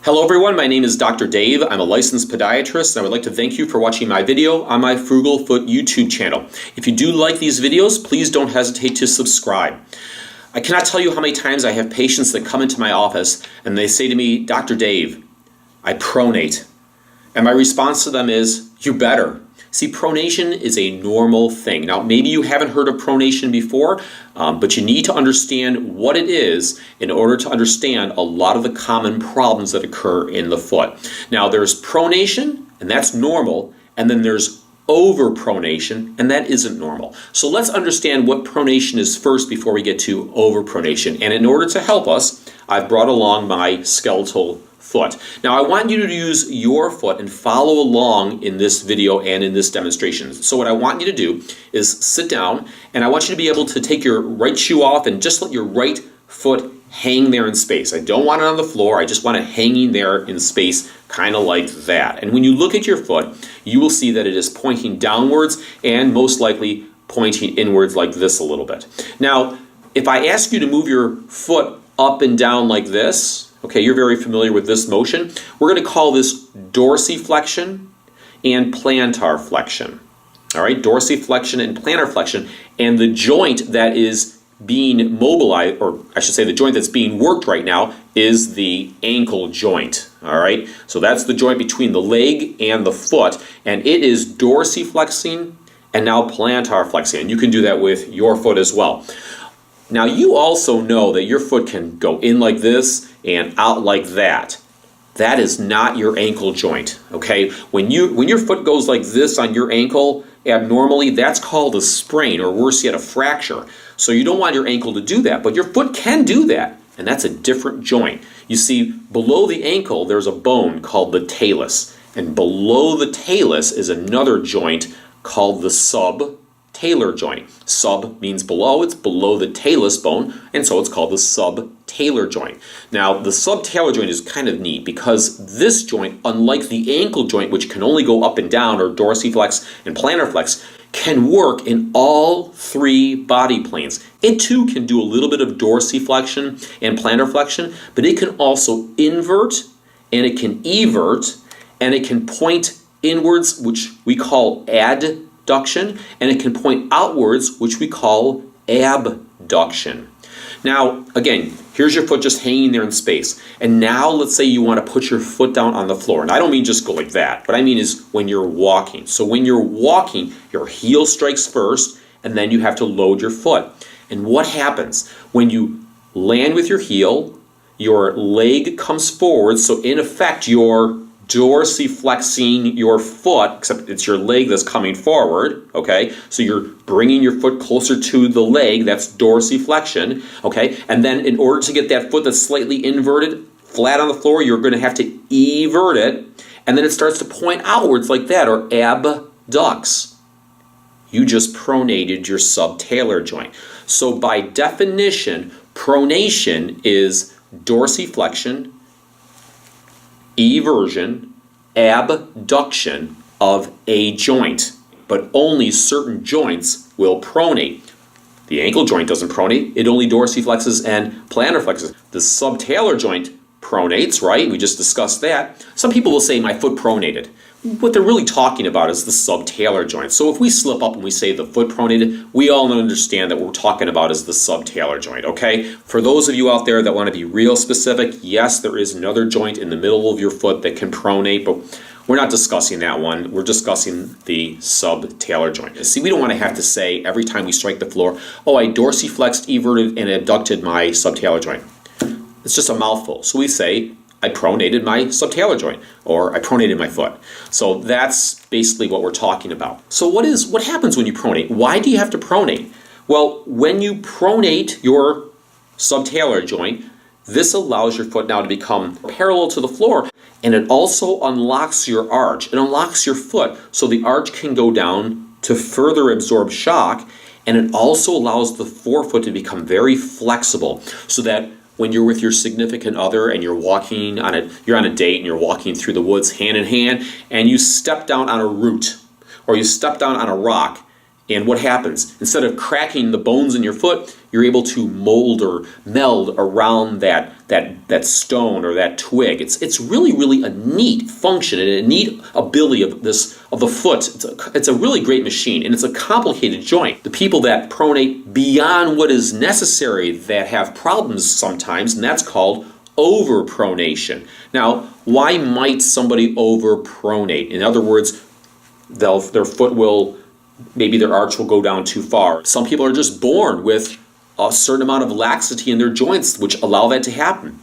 Hello everyone, my name is Dr. Dave. I'm a licensed podiatrist and I would like to thank you for watching my video on my Frugal Foot YouTube channel. If you do like these videos, please don't hesitate to subscribe. I cannot tell you how many times I have patients that come into my office and they say to me, Dr. Dave, I pronate. And my response to them is, you better. See, pronation is a normal thing. Now, maybe you haven't heard of pronation before, but you need to understand what it is in order to understand a lot of the common problems that occur in the foot. Now, there's pronation, and that's normal, and then there's overpronation, and that isn't normal. So let's understand what pronation is first before we get to overpronation. And in order to help us, I've brought along my skeletal foot. Now I want you to use your foot and follow along in this video and in this demonstration. So what I want you to do is sit down and I want you to be able to take your right shoe off and just let your right foot hang there in space. I don't want it on the floor, I just want it hanging there in space, kind of like that. And when you look at your foot, you will see that it is pointing downwards and most likely pointing inwards like this a little bit. Now, if I ask you to move your foot up and down like this, okay, you're very familiar with this motion. We're going to call this dorsiflexion and plantarflexion. All right, dorsiflexion and plantarflexion. And the joint that is being mobilized, or I should say the joint that's being worked right now, is the ankle joint. All right, so that's the joint between the leg and the foot, and it is dorsiflexing and now plantarflexing. And you can do that with your foot as well. Now you also know that your foot can go in like this and out like that. That is not your ankle joint, okay? When your foot goes like this on your ankle abnormally, that's called a sprain, or worse yet, a fracture. So you don't want your ankle to do that, but your foot can do that, and that's a different joint. You see, below the ankle there's a bone called the talus, and below the talus is another joint called the subtalar joint. Sub means below, it's below the talus bone, and so it's called the subtalar joint. Now, the subtalar joint is kind of neat because this joint, unlike the ankle joint, which can only go up and down, or dorsiflex and plantarflex, can work in all three body planes. It too can do a little bit of dorsiflexion and plantarflexion, but it can also invert, and it can evert, and it can point inwards, which we call adduction, and it can point outwards, which we call abduction. Now, again, here's your foot just hanging there in space. And now let's say you want to put your foot down on the floor. And I don't mean just go like that. What I mean is when you're walking. So when you're walking, your heel strikes first, and then you have to load your foot. And what happens? When you land with your heel, your leg comes forward. So in effect, you're dorsiflexing your foot, except it's your leg that's coming forward, okay? So you're bringing your foot closer to the leg, that's dorsiflexion, okay? And then in order to get that foot that's slightly inverted, flat on the floor, you're going to have to evert it, and then it starts to point outwards like that, or abducts. You just pronated your subtalar joint. So by definition, pronation is dorsiflexion, eversion, abduction of a joint, but only certain joints will pronate. The ankle joint doesn't pronate, it only dorsiflexes and plantarflexes. The subtalar joint pronates, right? We just discussed that. Some people will say my foot pronated. What they're really talking about is the subtalar joint. So if we slip up and we say the foot pronated, we all understand that what we're talking about is the subtalar joint, okay? For those of you out there that want to be real specific, yes, there is another joint in the middle of your foot that can pronate, but we're not discussing that one. We're discussing the subtalar joint. See, we don't want to have to say every time we strike the floor, oh, I dorsiflexed, everted, and abducted my subtalar joint. It's just a mouthful. So we say, I pronated my subtalar joint, or I pronated my foot. So that's basically what we're talking about. So what happens when you pronate? Why do you have to pronate? Well, when you pronate your subtalar joint, this allows your foot now to become parallel to the floor, and it also unlocks your arch. It unlocks your foot so the arch can go down to further absorb shock, and it also allows the forefoot to become very flexible so that when you're with your significant other and you're walking you're on a date and you're walking through the woods hand in hand, and you step down on a root or you step down on a rock, And what happens? Instead of cracking the bones in your foot, you're able to mold or meld around that stone or that twig. It's really, really a neat function and a neat ability of the foot. It's a really great machine, and it's a complicated joint. The people that pronate beyond what is necessary that have problems sometimes, and that's called overpronation. Now, why might somebody overpronate? In other words, their foot will, maybe their arch will go down too far. Some people are just born with a certain amount of laxity in their joints which allow that to happen.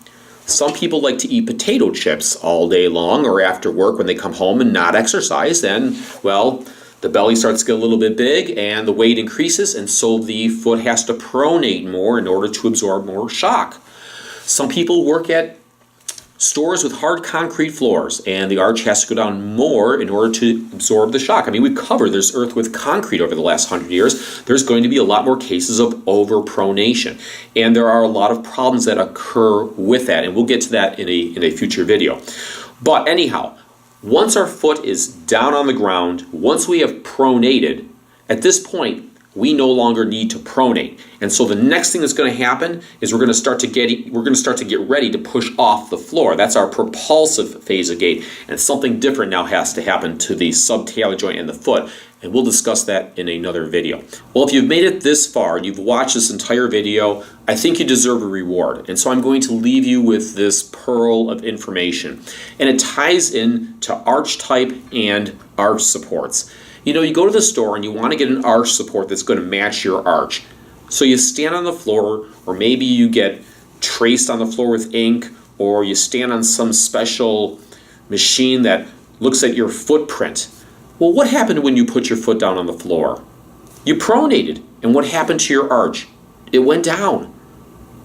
Some people like to eat potato chips all day long or after work when they come home and not exercise, and well, the belly starts to get a little bit big and the weight increases, and so the foot has to pronate more in order to absorb more shock. Some people work at stores with hard concrete floors, and the arch has to go down more in order to absorb the shock. I mean, we covered this earth with concrete over the last 100 years. There's going to be a lot more cases of overpronation, and there are a lot of problems that occur with that, and we'll get to that in a future video. But anyhow, once our foot is down on the ground, once we have pronated, at this point, we no longer need to pronate. And so the next thing that's going to happen is we're going to start to get ready to push off the floor. That's our propulsive phase of gait. And something different now has to happen to the subtalar joint in the foot. And we'll discuss that in another video. Well, if you've made it this far, you've watched this entire video, I think you deserve a reward. And so I'm going to leave you with this pearl of information. And it ties in to arch type and arch supports. You know, you go to the store and you want to get an arch support that's going to match your arch. So you stand on the floor, or maybe you get traced on the floor with ink, or you stand on some special machine that looks at your footprint. Well, what happened when you put your foot down on the floor? You pronated, and what happened to your arch? It went down.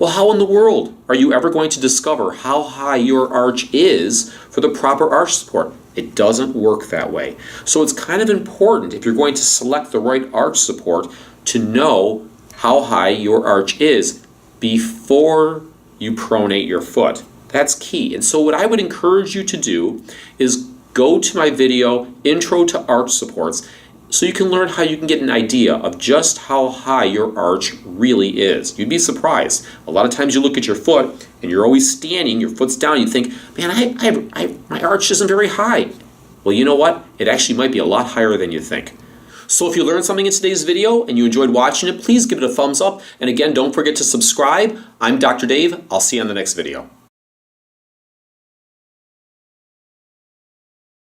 Well, how in the world are you ever going to discover how high your arch is for the proper arch support? It doesn't work that way. So it's kind of important, if you're going to select the right arch support, to know how high your arch is before you pronate your foot. That's key. And so what I would encourage you to do is go to my video, Intro to Arch Supports, so you can learn how you can get an idea of just how high your arch really is. You'd be surprised. A lot of times you look at your foot and you're always standing, your foot's down, you think, man, my arch isn't very high. Well, you know what? It actually might be a lot higher than you think. So if you learned something in today's video and you enjoyed watching it, please give it a thumbs up. And again, don't forget to subscribe. I'm Dr. Dave. I'll see you on the next video.